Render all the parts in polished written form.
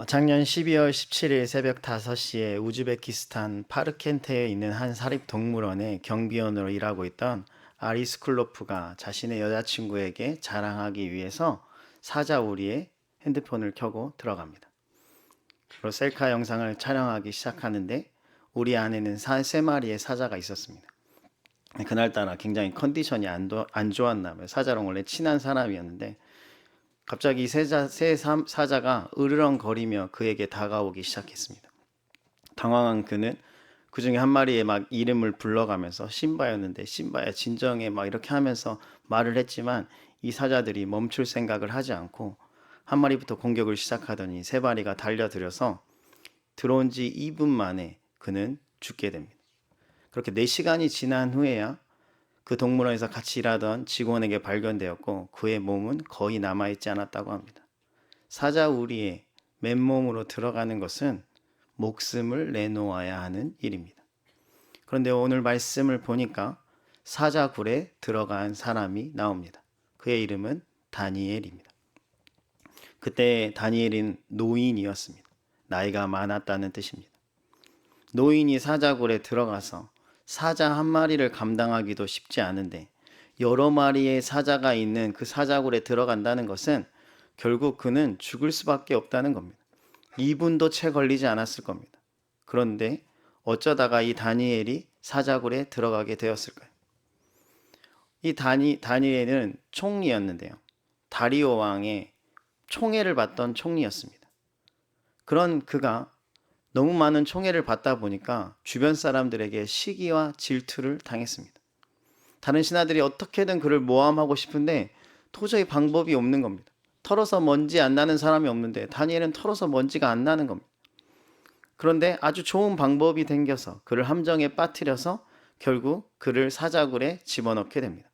작년 12월 17일 새벽 5시에 우즈베키스탄 파르켄테에 있는 한 사립동물원에 경비원으로 일하고 있던 아리스쿨로프가 자신의 여자친구에게 자랑하기 위해서 사자 우리의 핸드폰을 켜고 들어갑니다. 그리고 셀카 영상을 촬영하기 시작하는데 우리 안에는 세 마리의 사자가 있었습니다. 그날따라 굉장히 컨디션이 안 좋았나 봐요. 사자랑 원래 친한 사람이었는데 갑자기 사자가 으르렁거리며 그에게 다가오기 시작했습니다. 당황한 그는 그 중에 한 마리의 막 이름을 불러가면서 신바였는데 신바야 진정해 막 이렇게 하면서 말을 했지만 이 사자들이 멈출 생각을 하지 않고 한 마리부터 공격을 시작하더니 세 마리가 달려들어서 들어온 지 2분 만에 그는 죽게 됩니다. 그렇게 4시간이 지난 후에야 그 동물원에서 같이 일하던 직원에게 발견되었고 그의 몸은 거의 남아있지 않았다고 합니다. 사자 우리에 맨몸으로 들어가는 것은 목숨을 내놓아야 하는 일입니다. 그런데 오늘 말씀을 보니까 사자굴에 들어간 사람이 나옵니다. 그의 이름은 다니엘입니다. 그때 다니엘은 노인이었습니다. 나이가 많았다는 뜻입니다. 노인이 사자굴에 들어가서 사자 한 마리를 감당하기도 쉽지 않은데 여러 마리의 사자가 있는 그 사자굴에 들어간다는 것은 결국 그는 죽을 수밖에 없다는 겁니다. 2분도 채 걸리지 않았을 겁니다. 그런데 어쩌다가 이 다니엘이 사자굴에 들어가게 되었을까요? 이 다니엘은 총리였는데요. 다리오 왕의 총애를 받던 총리였습니다. 그런 그가 너무 많은 총애를 받다 보니까 주변 사람들에게 시기와 질투를 당했습니다. 다른 신하들이 어떻게든 그를 모함하고 싶은데 도저히 방법이 없는 겁니다. 털어서 먼지 안 나는 사람이 없는데 다니엘은 털어서 먼지가 안 나는 겁니다. 그런데 아주 좋은 방법이 생겨서 그를 함정에 빠뜨려서 결국 그를 사자굴에 집어넣게 됩니다.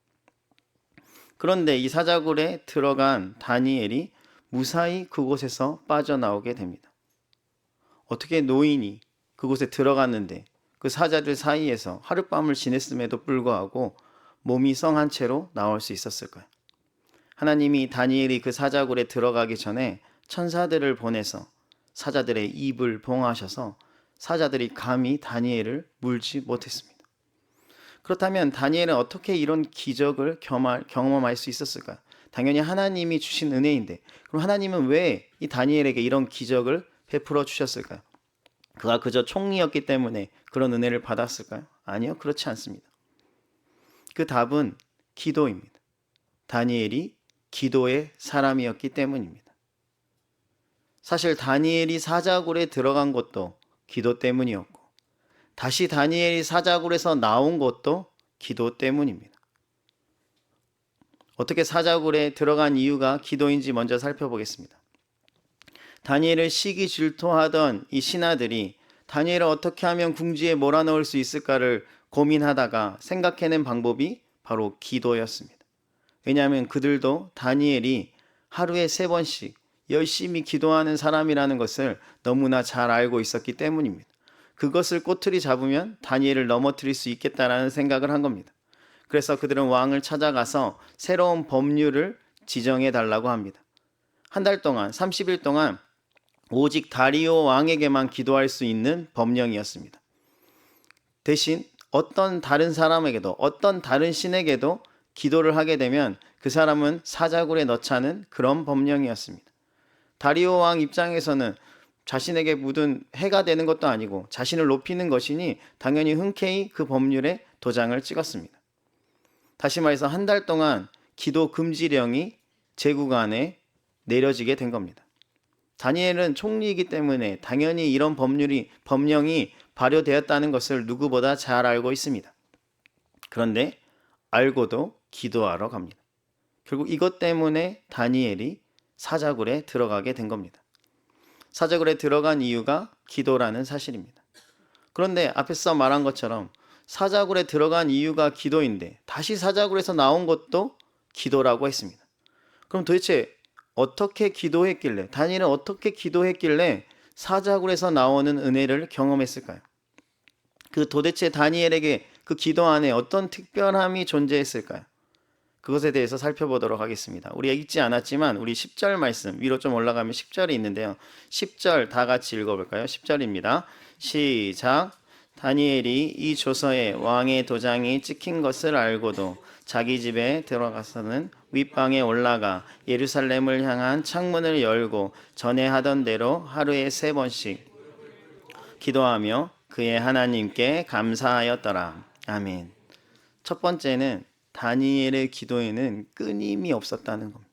그런데 이 사자굴에 들어간 다니엘이 무사히 그곳에서 빠져나오게 됩니다. 어떻게 노인이 그곳에 들어갔는데 그 사자들 사이에서 하룻밤을 지냈음에도 불구하고 몸이 성한 채로 나올 수 있었을까요? 하나님이 다니엘이 그 사자굴에 들어가기 전에 천사들을 보내서 사자들의 입을 봉하셔서 사자들이 감히 다니엘을 물지 못했습니다. 그렇다면 다니엘은 어떻게 이런 기적을 경험할 수 있었을까요? 당연히 하나님이 주신 은혜인데 그럼 하나님은 왜 이 다니엘에게 이런 기적을 베풀어 주셨을까요? 그가 그저 총리였기 때문에 그런 은혜를 받았을까요? 아니요, 그렇지 않습니다. 그 답은 기도입니다. 다니엘이 기도의 사람이었기 때문입니다. 사실 다니엘이 사자굴에 들어간 것도 기도 때문이었고 다시 다니엘이 사자굴에서 나온 것도 기도 때문입니다. 어떻게 사자굴에 들어간 이유가 기도인지 먼저 살펴보겠습니다. 다니엘을 시기 질투하던 이 신하들이 다니엘을 어떻게 하면 궁지에 몰아넣을 수 있을까를 고민하다가 생각해낸 방법이 바로 기도였습니다. 왜냐하면 그들도 다니엘이 하루에 3번씩 열심히 기도하는 사람이라는 것을 너무나 잘 알고 있었기 때문입니다. 그것을 꼬투리 잡으면 다니엘을 넘어뜨릴 수 있겠다라는 생각을 한 겁니다. 그래서 그들은 왕을 찾아가서 새로운 법률을 지정해 달라고 합니다. 한 달 동안, 30일 동안 오직 다리오 왕에게만 기도할 수 있는 법령이었습니다. 대신 어떤 다른 사람에게도 어떤 다른 신에게도 기도를 하게 되면 그 사람은 사자굴에 넣자는 그런 법령이었습니다. 다리오 왕 입장에서는 자신에게 묻은 해가 되는 것도 아니고 자신을 높이는 것이니 당연히 흔쾌히 그 법률에 도장을 찍었습니다. 다시 말해서 한 달 동안 기도 금지령이 제국 안에 내려지게 된 겁니다. 다니엘은 총리이기 때문에 당연히 이런 법령이 발효되었다는 것을 누구보다 잘 알고 있습니다. 그런데 알고도 기도하러 갑니다. 결국 이것 때문에 다니엘이 사자굴에 들어가게 된 겁니다. 사자굴에 들어간 이유가 기도라는 사실입니다. 그런데 앞에서 말한 것처럼 사자굴에 들어간 이유가 기도인데 다시 사자굴에서 나온 것도 기도라고 했습니다. 그럼 도대체 어떻게 기도했길래 다니엘은 어떻게 기도했길래 사자굴에서 나오는 은혜를 경험했을까요? 그 도대체 다니엘에게 그 기도 안에 어떤 특별함이 존재했을까요? 그것에 대해서 살펴보도록 하겠습니다. 우리가 읽지 않았지만 우리 10절 말씀 위로 좀 올라가면 10절이 있는데요. 10절 다 같이 읽어볼까요? 10절입니다. 시작. 다니엘이 이 조서에 왕의 도장이 찍힌 것을 알고도 자기 집에 들어가서는 윗방에 올라가 예루살렘을 향한 창문을 열고 전에 하던 대로 하루에 3번씩 기도하며 그의 하나님께 감사하였더라. 아멘. 첫 번째는 다니엘의 기도에는 끊임이 없었다는 겁니다.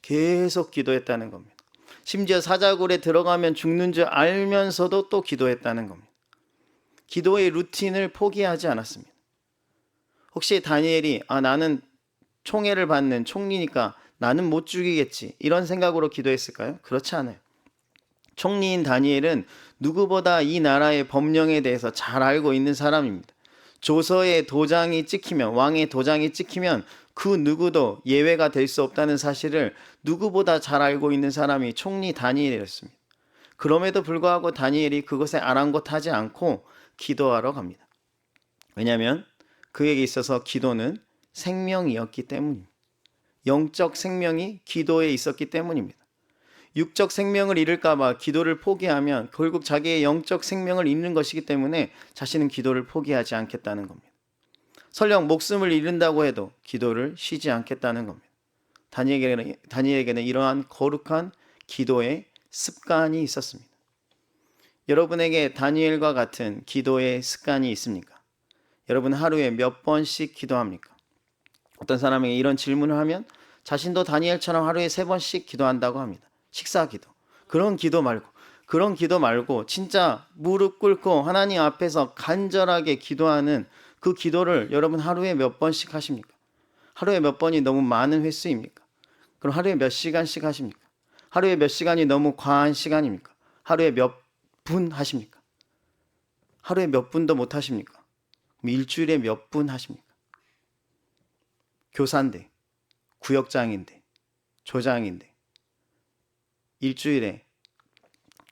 계속 기도했다는 겁니다. 심지어 사자굴에 들어가면 죽는 줄 알면서도 또 기도했다는 겁니다. 기도의 루틴을 포기하지 않았습니다. 혹시 다니엘이 나는 총애를 받는 총리니까 나는 못 죽이겠지 이런 생각으로 기도했을까요? 그렇지 않아요. 총리인 다니엘은 누구보다 이 나라의 법령에 대해서 잘 알고 있는 사람입니다. 조서의 도장이 찍히면, 왕의 도장이 찍히면 그 누구도 예외가 될 수 없다는 사실을 누구보다 잘 알고 있는 사람이 총리 다니엘이었습니다. 그럼에도 불구하고 다니엘이 그것에 아랑곳하지 않고 기도하러 갑니다. 왜냐하면 그에게 있어서 기도는 생명이었기 때문입니다. 영적 생명이 기도에 있었기 때문입니다. 육적 생명을 잃을까봐 기도를 포기하면 결국 자기의 영적 생명을 잃는 것이기 때문에 자신은 기도를 포기하지 않겠다는 겁니다. 설령 목숨을 잃는다고 해도 기도를 쉬지 않겠다는 겁니다. 다니엘에게는 이러한 거룩한 기도의 습관이 있었습니다. 여러분에게 다니엘과 같은 기도의 습관이 있습니까? 여러분 하루에 몇 번씩 기도합니까? 어떤 사람에게 이런 질문을 하면 자신도 다니엘처럼 하루에 3번씩 기도한다고 합니다. 식사 기도. 그런 기도 말고 진짜 무릎 꿇고 하나님 앞에서 간절하게 기도하는 그 기도를 여러분 하루에 몇 번씩 하십니까? 하루에 몇 번이 너무 많은 횟수입니까? 그럼 하루에 몇 시간씩 하십니까? 하루에 몇 시간이 너무 과한 시간입니까? 하루에 몇 분 하십니까? 하루에 몇 분도 못 하십니까? 그럼 일주일에 몇 분 하십니까? 교사인데, 구역장인데, 조장인데 일주일에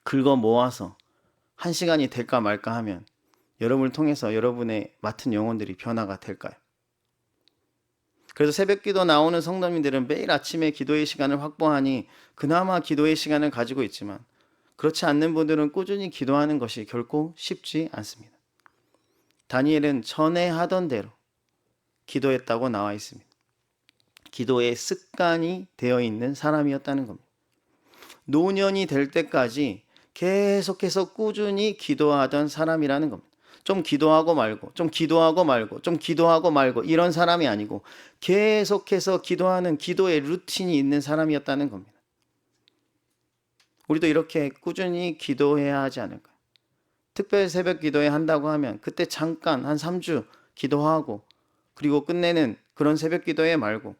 긁어 모아서 1시간이 될까 말까 하면 여러분을 통해서 여러분의 맡은 영혼들이 변화가 될까요? 그래서 새벽기도 나오는 성도님들은 매일 아침에 기도의 시간을 확보하니 그나마 기도의 시간을 가지고 있지만 그렇지 않는 분들은 꾸준히 기도하는 것이 결코 쉽지 않습니다. 다니엘은 전에 하던 대로 기도했다고 나와 있습니다. 기도의 습관이 되어 있는 사람이었다는 겁니다. 노년이 될 때까지 계속해서 꾸준히 기도하던 사람이라는 겁니다. 좀 기도하고 말고, 좀 기도하고 말고, 좀 기도하고 말고 이런 사람이 아니고 계속해서 기도하는 기도의 루틴이 있는 사람이었다는 겁니다. 우리도 이렇게 꾸준히 기도해야 하지 않을까요? 특별 새벽 기도회 한다고 하면 그때 잠깐 한 3주 기도하고 그리고 끝내는 그런 새벽 기도회 말고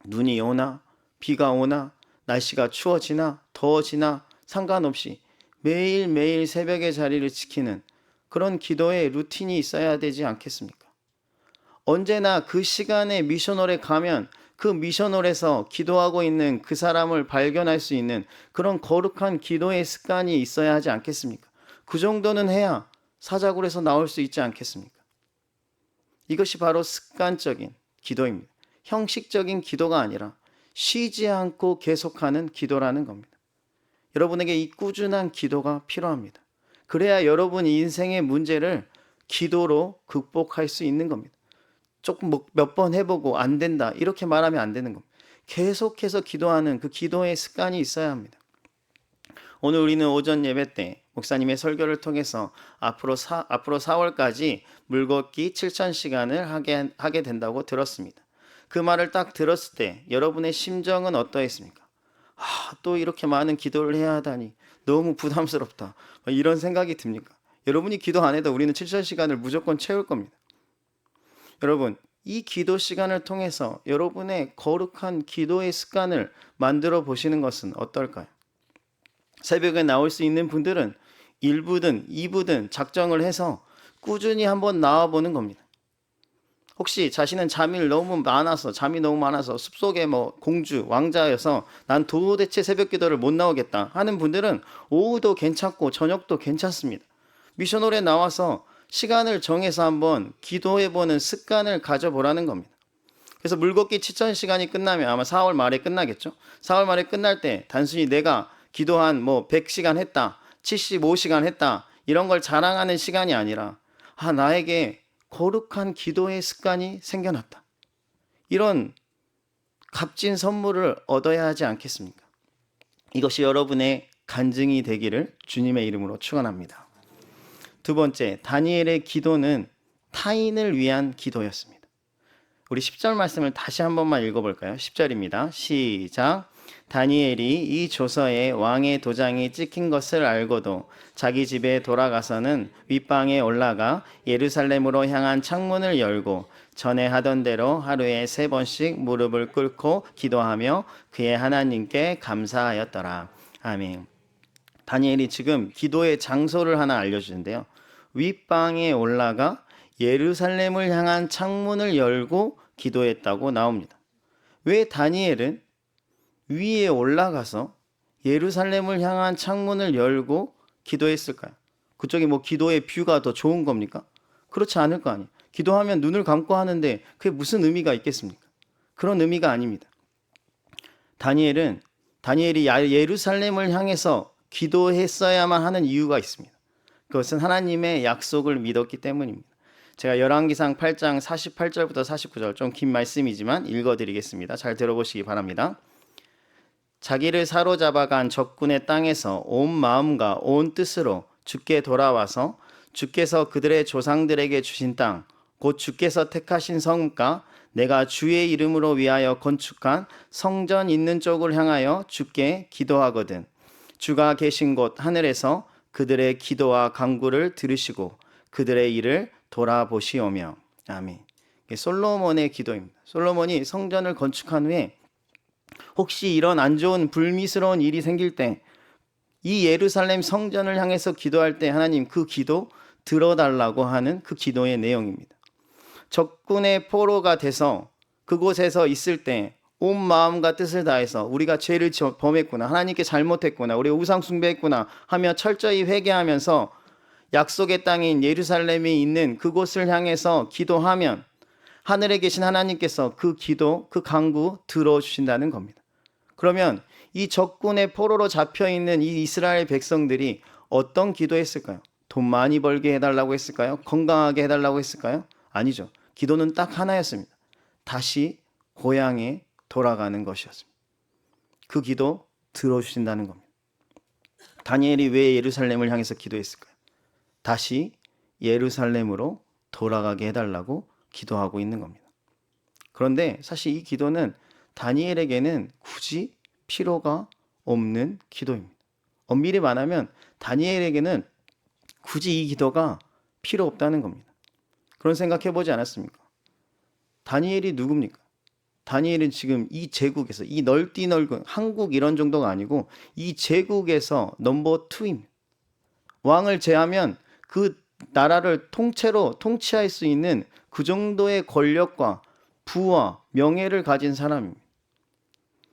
눈이 오나 비가 오나 날씨가 추워지나 더워지나 상관없이 매일매일 새벽의 자리를 지키는 그런 기도의 루틴이 있어야 되지 않겠습니까? 언제나 그 시간에 미션홀에 가면 그 미션홀에서 기도하고 있는 그 사람을 발견할 수 있는 그런 거룩한 기도의 습관이 있어야 하지 않겠습니까? 그 정도는 해야 사자굴에서 나올 수 있지 않겠습니까? 이것이 바로 습관적인 기도입니다. 형식적인 기도가 아니라 쉬지 않고 계속하는 기도라는 겁니다. 여러분에게 이 꾸준한 기도가 필요합니다. 그래야 여러분 인생의 문제를 기도로 극복할 수 있는 겁니다. 조금 몇 번 해보고 안 된다 이렇게 말하면 안 되는 겁니다. 계속해서 기도하는 그 기도의 습관이 있어야 합니다. 오늘 우리는 오전 예배 때 목사님의 설교를 통해서 앞으로 4월까지 물걷기 7,000시간을 하게 된다고 들었습니다. 그 말을 딱 들었을 때 여러분의 심정은 어떠했습니까? 또 이렇게 많은 기도를 해야 하다니 너무 부담스럽다 이런 생각이 듭니까? 여러분이 기도 안 해도 우리는 7,000시간을 무조건 채울 겁니다. 여러분, 이 기도 시간을 통해서 여러분의 거룩한 기도의 습관을 만들어 보시는 것은 어떨까요? 새벽에 나올 수 있는 분들은 1부든 2부든 작정을 해서 꾸준히 한번 나와보는 겁니다. 혹시 자신은 잠이 너무 많아서 숲속의 공주, 왕자여서 난 도대체 새벽 기도를 못 나오겠다 하는 분들은 오후도 괜찮고 저녁도 괜찮습니다. 미션홀에 나와서 시간을 정해서 한번 기도해보는 습관을 가져보라는 겁니다. 그래서 물걷기 추천 시간이 끝나면 아마 4월 말에 끝나겠죠. 4월 말에 끝날 때 단순히 내가 기도한 뭐 100시간 했다, 75시간 했다 이런 걸 자랑하는 시간이 아니라 나에게 거룩한 기도의 습관이 생겨났다. 이런 값진 선물을 얻어야 하지 않겠습니까? 이것이 여러분의 간증이 되기를 주님의 이름으로 축원합니다. 두 번째, 다니엘의 기도는 타인을 위한 기도였습니다. 우리 10절 말씀을 다시 한 번만 읽어볼까요? 10절입니다. 시작. 다니엘이 이 조서에 왕의 도장이 찍힌 것을 알고도 자기 집에 돌아가서는 윗방에 올라가 예루살렘으로 향한 창문을 열고 전에 하던 대로 하루에 3번씩 무릎을 꿇고 기도하며 그의 하나님께 감사하였더라. 아멘. 다니엘이 지금 기도의 장소를 하나 알려주는데요. 윗방에 올라가 예루살렘을 향한 창문을 열고 기도했다고 나옵니다. 왜 다니엘은 위에 올라가서 예루살렘을 향한 창문을 열고 기도했을까요? 그쪽이 뭐 기도의 뷰가 더 좋은 겁니까? 그렇지 않을 거 아니에요. 기도하면 눈을 감고 하는데 그게 무슨 의미가 있겠습니까? 그런 의미가 아닙니다. 다니엘이 예루살렘을 향해서 기도했어야만 하는 이유가 있습니다. 그것은 하나님의 약속을 믿었기 때문입니다. 제가 열왕기상 8장 48절부터 49절 좀 긴 말씀이지만 읽어드리겠습니다. 잘 들어보시기 바랍니다. 자기를 사로잡아간 적군의 땅에서 온 마음과 온 뜻으로 주께 돌아와서 주께서 그들의 조상들에게 주신 땅, 곧 주께서 택하신 성읍과 내가 주의 이름으로 위하여 건축한 성전 있는 쪽을 향하여 주께 기도하거든. 주가 계신 곳 하늘에서 그들의 기도와 간구를 들으시고 그들의 일을 돌아보시오며. 아멘. 솔로몬의 기도입니다. 솔로몬이 성전을 건축한 후에 혹시 이런 안 좋은 불미스러운 일이 생길 때 이 예루살렘 성전을 향해서 기도할 때 하나님 그 기도 들어달라고 하는 그 기도의 내용입니다. 적군의 포로가 돼서 그곳에서 있을 때 온 마음과 뜻을 다해서 우리가 죄를 범했구나, 하나님께 잘못했구나, 우리가 우상 숭배했구나 하며 철저히 회개하면서 약속의 땅인 예루살렘이 있는 그곳을 향해서 기도하면 하늘에 계신 하나님께서 그 기도, 그 간구 들어주신다는 겁니다. 그러면 이 적군의 포로로 잡혀있는 이 이스라엘 백성들이 어떤 기도했을까요? 돈 많이 벌게 해달라고 했을까요? 건강하게 해달라고 했을까요? 아니죠. 기도는 딱 하나였습니다. 다시 고향에 돌아가는 것이었습니다. 그 기도 들어주신다는 겁니다. 다니엘이 왜 예루살렘을 향해서 기도했을까요? 다시 예루살렘으로 돌아가게 해달라고 기도하고 있는 겁니다. 그런데 사실 이 기도는 다니엘에게는 굳이 필요가 없는 기도입니다. 엄밀히 말하면 다니엘에게는 굳이 이 기도가 필요 없다는 겁니다. 그런 생각 해보지 않았습니까? 다니엘이 누굽니까? 다니엘은 지금 이 제국에서, 이 넓디 넓은 한국 이런 정도가 아니고 이 제국에서 넘버 2입니다. 왕을 제하면 그 나라를 통째로 통치할 수 있는 그 정도의 권력과 부와 명예를 가진 사람입니다.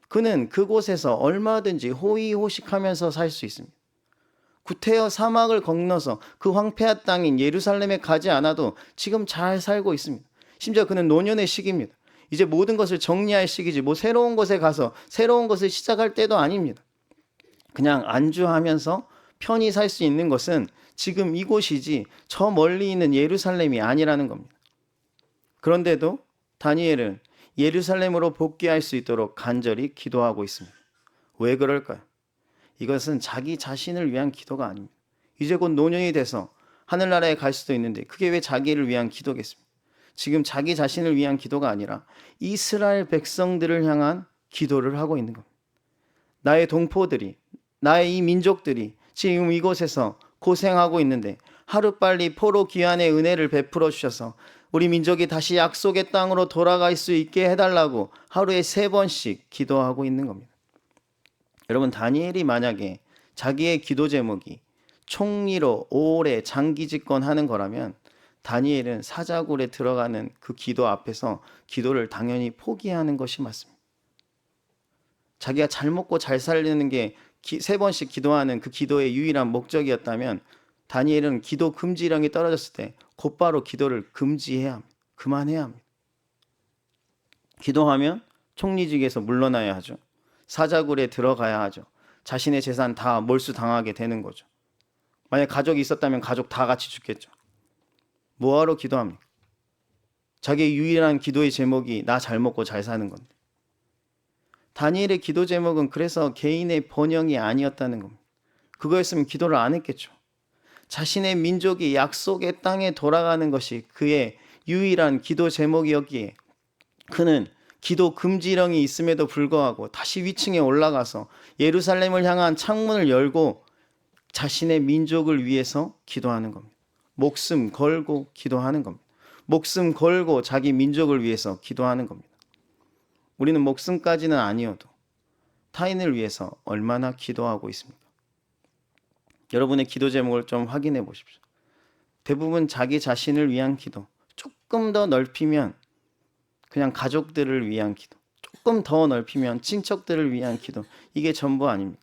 그는 그곳에서 얼마든지 호의호식하면서 살 수 있습니다. 구태여 사막을 건너서 그 황폐한 땅인 예루살렘에 가지 않아도 지금 잘 살고 있습니다. 심지어 그는 노년의 시기입니다. 이제 모든 것을 정리할 시기지 뭐 새로운 곳에 가서 새로운 것을 시작할 때도 아닙니다. 그냥 안주하면서 편히 살 수 있는 것은 지금 이곳이지 저 멀리 있는 예루살렘이 아니라는 겁니다. 그런데도 다니엘은 예루살렘으로 복귀할 수 있도록 간절히 기도하고 있습니다. 왜 그럴까요? 이것은 자기 자신을 위한 기도가 아닙니다. 이제 곧 노년이 돼서 하늘나라에 갈 수도 있는데 그게 왜 자기를 위한 기도겠습니까? 지금 자기 자신을 위한 기도가 아니라 이스라엘 백성들을 향한 기도를 하고 있는 겁니다. 나의 동포들이, 나의 이 민족들이 지금 이곳에서 고생하고 있는데 하루빨리 포로 귀환의 은혜를 베풀어 주셔서 우리 민족이 다시 약속의 땅으로 돌아갈 수 있게 해달라고 하루에 3번씩 기도하고 있는 겁니다. 여러분, 다니엘이 만약에 자기의 기도 제목이 총리로 오래 장기 집권하는 거라면 다니엘은 사자굴에 들어가는 그 기도 앞에서 기도를 당연히 포기하는 것이 맞습니다. 자기가 잘 먹고 잘 살리는 게 3번씩 기도하는 그 기도의 유일한 목적이었다면 다니엘은 기도 금지령이 떨어졌을 때 곧바로 기도를 금지해야 합니다. 그만해야 합니다. 기도하면 총리직에서 물러나야 하죠. 사자굴에 들어가야 하죠. 자신의 재산 다 몰수당하게 되는 거죠. 만약 가족이 있었다면 가족 다 같이 죽겠죠. 뭐하러 기도합니까? 자기의 유일한 기도의 제목이 나 잘 먹고 잘 사는 건데. 다니엘의 기도 제목은 그래서 개인의 번영이 아니었다는 겁니다. 그거였으면 기도를 안 했겠죠. 자신의 민족이 약속의 땅에 돌아가는 것이 그의 유일한 기도 제목이었기에 그는 기도 금지령이 있음에도 불구하고 다시 위층에 올라가서 예루살렘을 향한 창문을 열고 자신의 민족을 위해서 기도하는 겁니다. 목숨 걸고 기도하는 겁니다. 목숨 걸고 자기 민족을 위해서 기도하는 겁니다. 우리는 목숨까지는 아니어도 타인을 위해서 얼마나 기도하고 있습니까? 여러분의 기도 제목을 좀 확인해 보십시오. 대부분 자기 자신을 위한 기도, 조금 더 넓히면 그냥 가족들을 위한 기도, 조금 더 넓히면 친척들을 위한 기도, 이게 전부 아닙니까?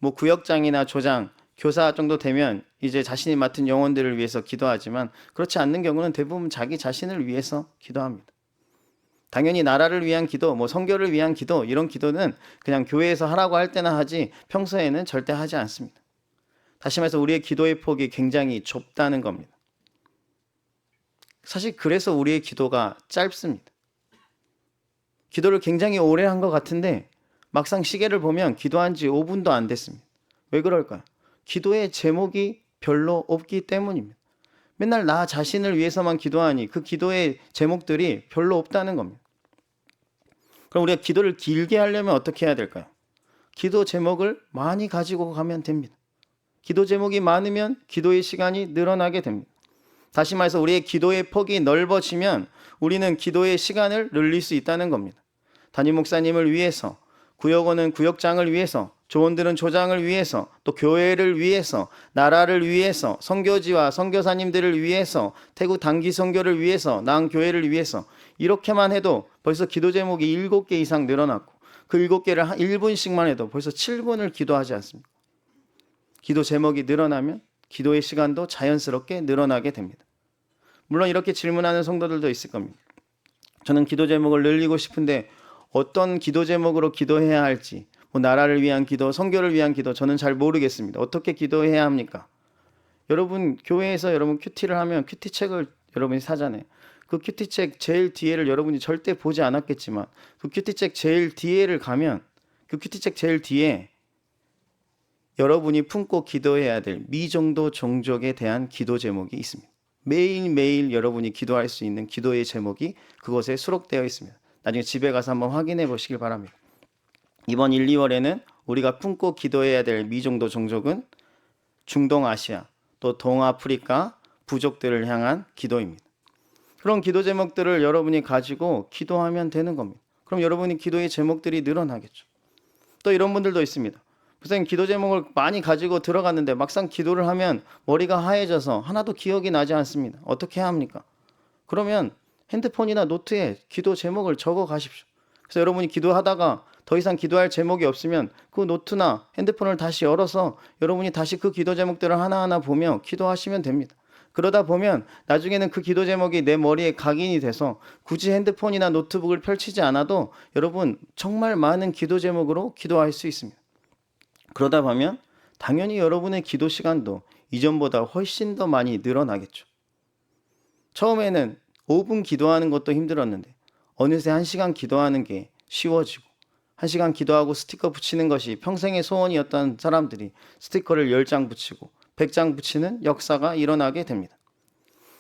뭐 구역장이나 조장, 교사 정도 되면 이제 자신이 맡은 영혼들을 위해서 기도하지만 그렇지 않는 경우는 대부분 자기 자신을 위해서 기도합니다. 당연히 나라를 위한 기도, 뭐 선교를 위한 기도, 이런 기도는 그냥 교회에서 하라고 할 때나 하지 평소에는 절대 하지 않습니다. 다시 말해서 우리의 기도의 폭이 굉장히 좁다는 겁니다. 사실 그래서 우리의 기도가 짧습니다. 기도를 굉장히 오래 한 것 같은데 막상 시계를 보면 기도한 지 5분도 안 됐습니다. 왜 그럴까요? 기도의 제목이 별로 없기 때문입니다. 맨날 나 자신을 위해서만 기도하니 그 기도의 제목들이 별로 없다는 겁니다. 그럼 우리가 기도를 길게 하려면 어떻게 해야 될까요? 기도 제목을 많이 가지고 가면 됩니다. 기도 제목이 많으면 기도의 시간이 늘어나게 됩니다. 다시 말해서 우리의 기도의 폭이 넓어지면 우리는 기도의 시간을 늘릴 수 있다는 겁니다. 담임 목사님을 위해서, 구역원은 구역장을 위해서, 조원들은 조장을 위해서, 또 교회를 위해서, 나라를 위해서, 선교지와 선교사님들을 위해서, 태국 단기 선교를 위해서, 낭교회를 위해서, 이렇게만 해도 벌써 기도 제목이 7개 이상 늘어났고 그 7개를 한 1분씩만 해도 벌써 7분을 기도하지 않습니까? 기도 제목이 늘어나면 기도의 시간도 자연스럽게 늘어나게 됩니다. 물론 이렇게 질문하는 성도들도 있을 겁니다. 저는 기도 제목을 늘리고 싶은데 어떤 기도 제목으로 기도해야 할지, 뭐 나라를 위한 기도, 선교를 위한 기도, 저는 잘 모르겠습니다. 어떻게 기도해야 합니까? 여러분 교회에서 여러분 큐티를 하면 큐티책을 여러분이 사잖아요. 그 큐티책 제일 뒤에를 여러분이 절대 보지 않았겠지만 그 큐티책 제일 뒤에를 가면 그 큐티책 제일 뒤에 여러분이 품고 기도해야 될 미정도 종족에 대한 기도 제목이 있습니다. 매일매일 여러분이 기도할 수 있는 기도의 제목이 그것에 수록되어 있습니다. 나중에 집에 가서 한번 확인해 보시길 바랍니다. 이번 1, 2월에는 우리가 품고 기도해야 될 미정도 종족은 중동아시아, 또 동아프리카 부족들을 향한 기도입니다. 그런 기도 제목들을 여러분이 가지고 기도하면 되는 겁니다. 그럼 여러분이 기도의 제목들이 늘어나겠죠. 또 이런 분들도 있습니다. 선생님 기도 제목을 많이 가지고 들어갔는데 막상 기도를 하면 머리가 하얘져서 하나도 기억이 나지 않습니다. 어떻게 해야 합니까? 그러면 핸드폰이나 노트에 기도 제목을 적어 가십시오. 그래서 여러분이 기도하다가 더 이상 기도할 제목이 없으면 그 노트나 핸드폰을 다시 열어서 여러분이 다시 그 기도 제목들을 하나하나 보며 기도하시면 됩니다. 그러다 보면 나중에는 그 기도 제목이 내 머리에 각인이 돼서 굳이 핸드폰이나 노트북을 펼치지 않아도 여러분 정말 많은 기도 제목으로 기도할 수 있습니다. 그러다 보면 당연히 여러분의 기도 시간도 이전보다 훨씬 더 많이 늘어나겠죠. 처음에는 5분 기도하는 것도 힘들었는데 어느새 1시간 기도하는 게 쉬워지고 1시간 기도하고 스티커 붙이는 것이 평생의 소원이었던 사람들이 스티커를 10장 붙이고 100장 붙이는 역사가 일어나게 됩니다.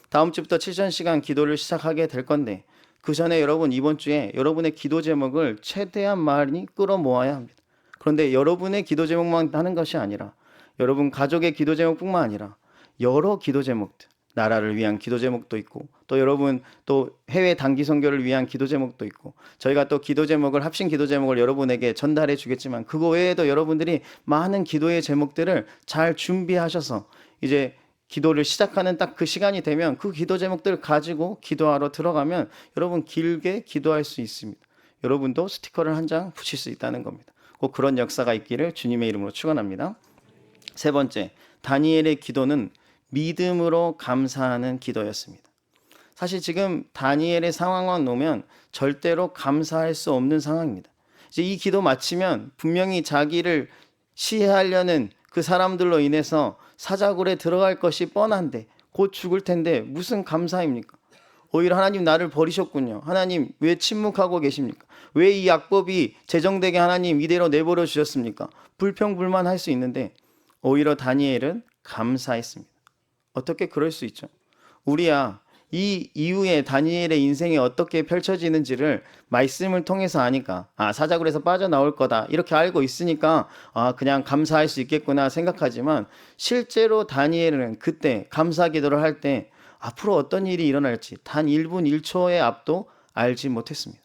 다음 주부터 7000시간 기도를 시작하게 될 건데 그 전에 여러분 이번 주에 여러분의 기도 제목을 최대한 많이 끌어모아야 합니다. 그런데 여러분의 기도 제목만 하는 것이 아니라 여러분 가족의 기도 제목뿐만 아니라 여러 기도 제목들, 나라를 위한 기도 제목도 있고 또 여러분 또 해외 단기 선교를 위한 기도 제목도 있고 저희가 또 기도 제목을 합심 기도 제목을 여러분에게 전달해 주겠지만 그거 외에도 여러분들이 많은 기도의 제목들을 잘 준비하셔서 이제 기도를 시작하는 딱 그 시간이 되면 그 기도 제목들을 가지고 기도하러 들어가면 여러분 길게 기도할 수 있습니다. 여러분도 스티커를 한 장 붙일 수 있다는 겁니다. 꼭 그런 역사가 있기를 주님의 이름으로 축원합니다. 세 번째, 다니엘의 기도는 믿음으로 감사하는 기도였습니다. 사실 지금 다니엘의 상황만 놓으면 절대로 감사할 수 없는 상황입니다. 이제 이 기도 마치면 분명히 자기를 시해하려는 그 사람들로 인해서 사자굴에 들어갈 것이 뻔한데 곧 죽을 텐데 무슨 감사입니까? 오히려 하나님 나를 버리셨군요. 하나님 왜 침묵하고 계십니까? 왜 이 악법이 제정되게 하나님 이대로 내버려 주셨습니까? 불평불만할 수 있는데 오히려 다니엘은 감사했습니다. 어떻게 그럴 수 있죠? 우리야 이 이후에 다니엘의 인생이 어떻게 펼쳐지는지를 말씀을 통해서 아니까 사자굴에서 빠져나올 거다 이렇게 알고 있으니까 그냥 감사할 수 있겠구나 생각하지만 실제로 다니엘은 그때 감사 기도를 할 때 앞으로 어떤 일이 일어날지 단 1분 1초의 앞도 알지 못했습니다.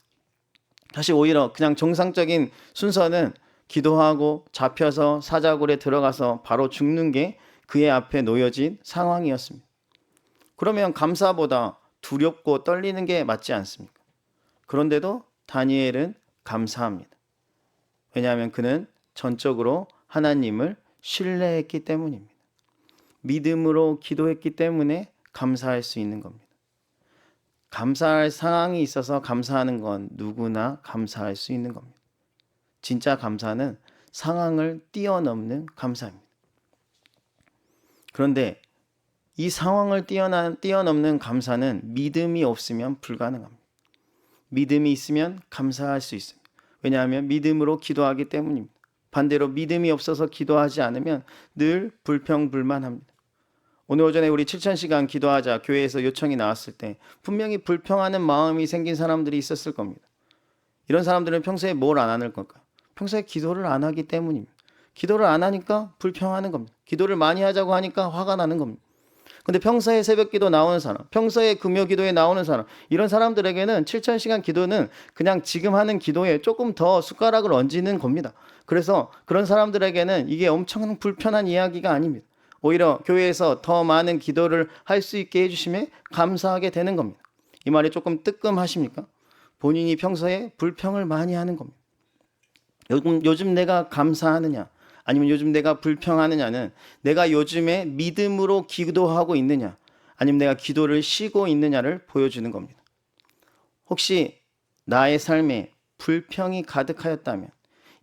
사실 오히려 그냥 정상적인 순서는 기도하고 잡혀서 사자굴에 들어가서 바로 죽는 게 그의 앞에 놓여진 상황이었습니다. 그러면 감사보다 두렵고 떨리는 게 맞지 않습니까? 그런데도 다니엘은 감사합니다. 왜냐하면 그는 전적으로 하나님을 신뢰했기 때문입니다. 믿음으로 기도했기 때문에 감사할 수 있는 겁니다. 감사할 상황이 있어서 감사하는 건 누구나 감사할 수 있는 겁니다. 진짜 감사는 상황을 뛰어넘는 감사입니다. 그런데 이 상황을 뛰어넘는 감사는 믿음이 없으면 불가능합니다. 믿음이 있으면 감사할 수 있습니다. 왜냐하면 믿음으로 기도하기 때문입니다. 반대로 믿음이 없어서 기도하지 않으면 늘 불평불만합니다. 오늘 오전에 우리 7,000시간 기도하자 교회에서 요청이 나왔을 때 분명히 불평하는 마음이 생긴 사람들이 있었을 겁니다. 이런 사람들은 평소에 뭘 안 하는 걸까요? 평소에 기도를 안 하기 때문입니다. 기도를 안 하니까 불평하는 겁니다. 기도를 많이 하자고 하니까 화가 나는 겁니다. 근데 평소에 새벽기도 나오는 사람, 평소에 금요기도에 나오는 사람, 이런 사람들에게는 7,000시간 기도는 그냥 지금 하는 기도에 조금 더 숟가락을 얹는 겁니다. 그래서 그런 사람들에게는 이게 엄청 불편한 이야기가 아닙니다. 오히려 교회에서 더 많은 기도를 할 수 있게 해주심에 감사하게 되는 겁니다. 이 말이 조금 뜨끔하십니까? 본인이 평소에 불평을 많이 하는 겁니다. 요즘 내가 감사하느냐, 아니면 요즘 내가 불평하느냐는 내가 요즘에 믿음으로 기도하고 있느냐, 아니면 내가 기도를 쉬고 있느냐를 보여주는 겁니다. 혹시 나의 삶에 불평이 가득하였다면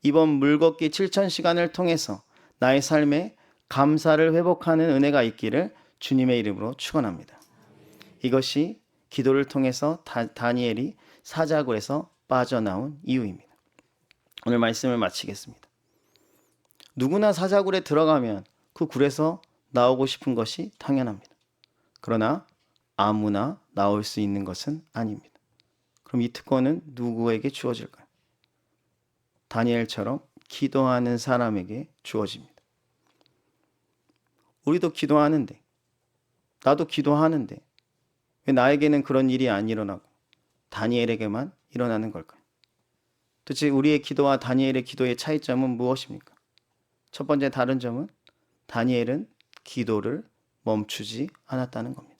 이번 물걷기 7,000시간을 통해서 나의 삶에 감사를 회복하는 은혜가 있기를 주님의 이름으로 축원합니다. 이것이 기도를 통해서 다니엘이 사자굴에서 빠져나온 이유입니다. 오늘 말씀을 마치겠습니다. 누구나 사자굴에 들어가면 그 굴에서 나오고 싶은 것이 당연합니다. 그러나 아무나 나올 수 있는 것은 아닙니다. 그럼 이 특권은 누구에게 주어질까요? 다니엘처럼 기도하는 사람에게 주어집니다. 우리도 기도하는데, 나도 기도하는데 왜 나에게는 그런 일이 안 일어나고 다니엘에게만 일어나는 걸까요? 도대체 우리의 기도와 다니엘의 기도의 차이점은 무엇입니까? 첫 번째 다른 점은 다니엘은 기도를 멈추지 않았다는 겁니다.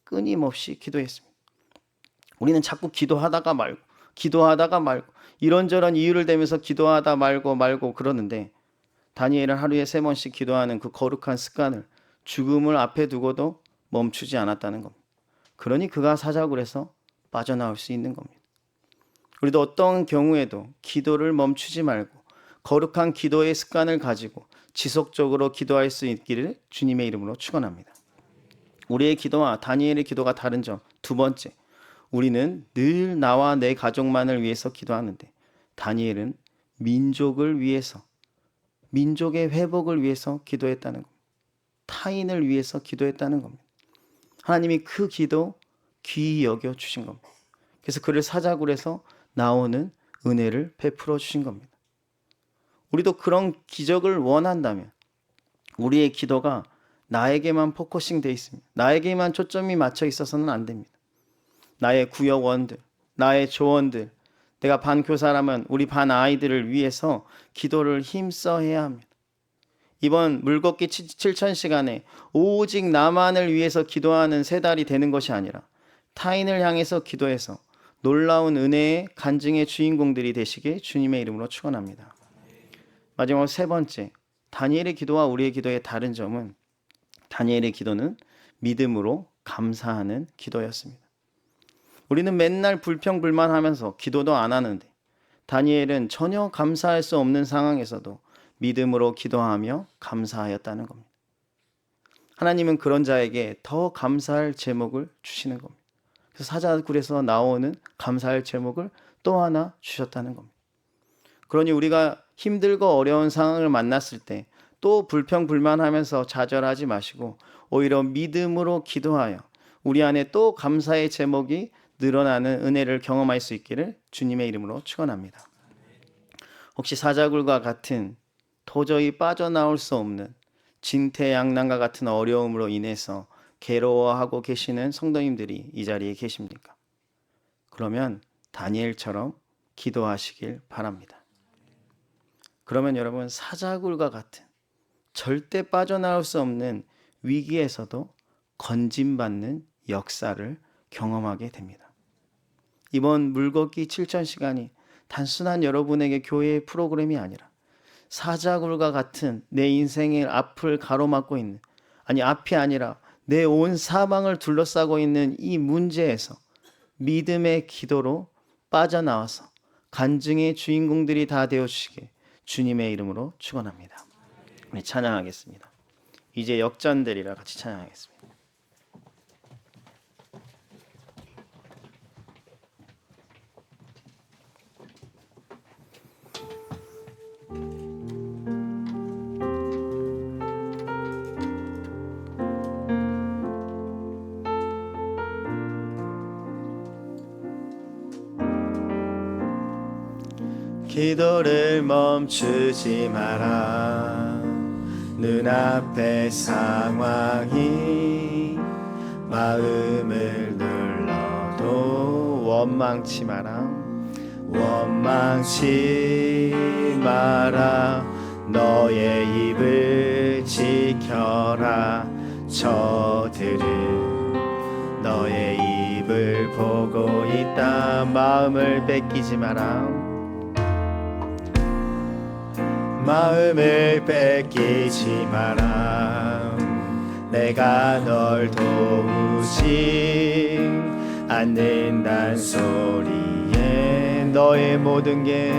끊임없이 기도했습니다. 우리는 자꾸 기도하다가 말고 이런저런 이유를 대면서 기도하다 말고 그러는데 다니엘은 하루에 3번씩 기도하는 그 거룩한 습관을 죽음을 앞에 두고도 멈추지 않았다는 겁니다. 그러니 그가 사자굴에서 빠져나올 수 있는 겁니다. 우리도 어떤 경우에도 기도를 멈추지 말고 거룩한 기도의 습관을 가지고 지속적으로 기도할 수 있기를 주님의 이름으로 축원합니다. 우리의 기도와 다니엘의 기도가 다른 점 두 번째, 우리는 늘 나와 내 가족만을 위해서 기도하는데 다니엘은 민족을 위해서, 민족의 회복을 위해서 기도했다는 겁니다. 타인을 위해서 기도했다는 겁니다. 하나님이 그 기도 귀히 여겨 주신 겁니다. 그래서 그를 사자굴에서 나오는 은혜를 베풀어 주신 겁니다. 우리도 그런 기적을 원한다면 우리의 기도가 나에게만 포커싱 되어 있습니다. 나에게만 초점이 맞춰 있어서는 안 됩니다. 나의 구역원들, 나의 조원들, 내가 반 교사라면 우리 반 아이들을 위해서 기도를 힘써 해야 합니다. 이번 물걷기 7,000시간에 오직 나만을 위해서 기도하는 세 달이 되는 것이 아니라 타인을 향해서 기도해서 놀라운 은혜의 간증의 주인공들이 되시길 주님의 이름으로 축원합니다. 마지막으로 세 번째, 다니엘의 기도와 우리의 기도의 다른 점은 다니엘의 기도는 믿음으로 감사하는 기도였습니다. 우리는 맨날 불평불만하면서 기도도 안 하는데 다니엘은 전혀 감사할 수 없는 상황에서도 믿음으로 기도하며 감사하였다는 겁니다. 하나님은 그런 자에게 더 감사할 제목을 주시는 겁니다. 그래서 사자굴에서 나오는 감사할 제목을 또 하나 주셨다는 겁니다. 그러니 우리가 힘들고 어려운 상황을 만났을 때 또 불평불만하면서 좌절하지 마시고 오히려 믿음으로 기도하여 우리 안에 또 감사의 제목이 늘어나는 은혜를 경험할 수 있기를 주님의 이름으로 축원합니다. 혹시 사자굴과 같은 도저히 빠져나올 수 없는 진퇴양난과 같은 어려움으로 인해서 괴로워하고 계시는 성도님들이 이 자리에 계십니까? 그러면 다니엘처럼 기도하시길 바랍니다. 그러면 여러분 사자굴과 같은 절대 빠져나올 수 없는 위기에서도 건짐받는 역사를 경험하게 됩니다. 이번 물걷기 7,000시간이 단순한 여러분에게 교회의 프로그램이 아니라 사자굴과 같은 내 인생의 앞을 가로막고 있는, 아니 앞이 아니라 내 온 사방을 둘러싸고 있는 이 문제에서 믿음의 기도로 빠져나와서 간증의 주인공들이 다 되어주시게 주님의 이름으로 축원합니다. 우리 찬양하겠습니다. 이제 역전되리라 같이 찬양하겠습니다. 기도를 멈추지 마라. 눈앞의 상황이 마음을 눌러도 원망치 마라. 원망치 마라. 너의 입을 지켜라. 저들은 너의 입을 보고 있다. 마음을 뺏기지 마라. 마음을 뺏기지 마라. 내가 널 도우지 않는단 소리에 너의 모든 게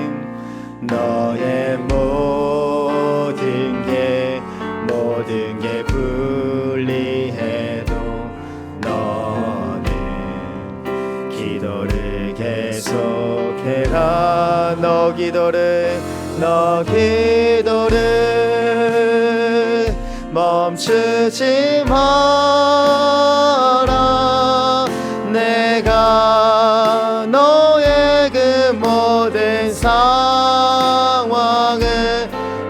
불리해도 너는 기도를 계속해라. 너 기도를 멈추지 마라. 내가 너의 그 모든 상황을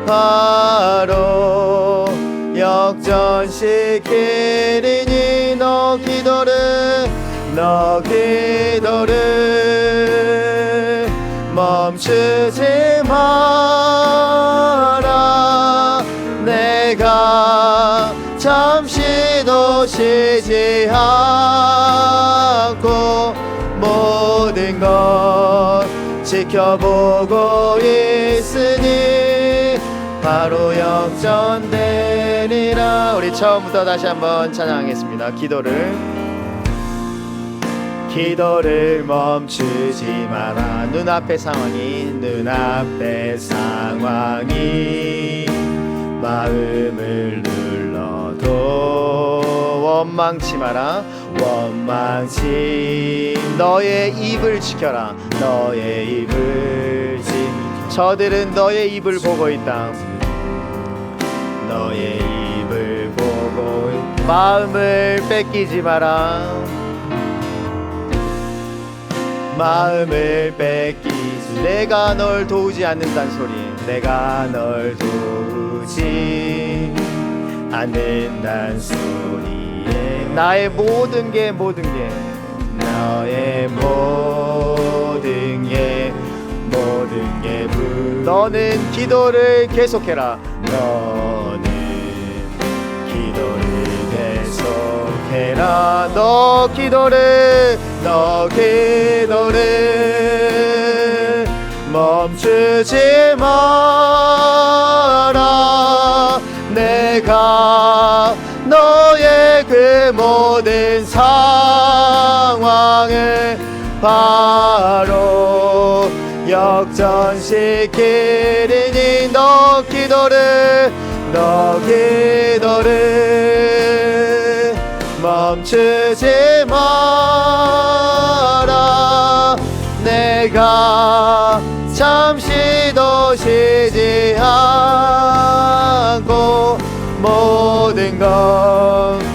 바로 역전시키리니 너 기도를 멈추지 마라. 내가 잠시도 쉬지 않고 모든 것 지켜보고 있으니 바로 역전되리라. 우리 처음부터 다시 한번 찬양하겠습니다. 기도를 멈추지 마라. 눈앞의 상황이 마음을 눌러도 원망치 마라. 너의 입을 지켜라. 저들은 너의 입을 보고 있다. 너의 입을 보고 마음을 뺏기지 마라. 마음을 뺏기지. 내가 널 도우지 않는단 소리. 내가 널 도우지 않는단 소리에 나의 모든 게 너의 모든 게 너는 기도를 계속해라. 너는 기도를 계속해라. 너 기도를 멈추지 마라. 내가 너의 그 모든 상황을 바로 역전시키리니 너 기도를 멈추지 마라. 내가 잠시도 쉬지 않고 모든 것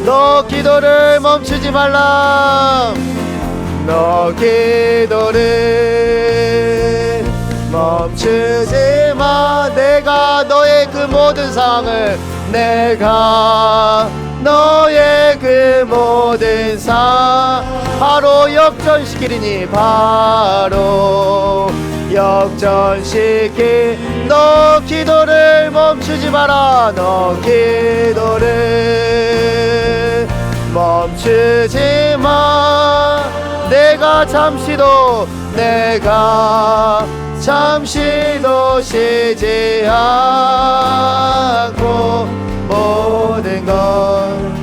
너 기도를 멈추지 말라. 너 기도를 멈추지 마. 내가 너의 그 모든 상을 내가 너의 그 모든 상 바로 역전시키리니 바로 역전시키 너 기도를 멈추지 마라. 너 기도를 멈추지 마. 내가 잠시도 쉬지 않고 모든 걸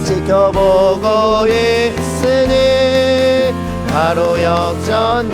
지켜보고 있으니 바로 역전되리라.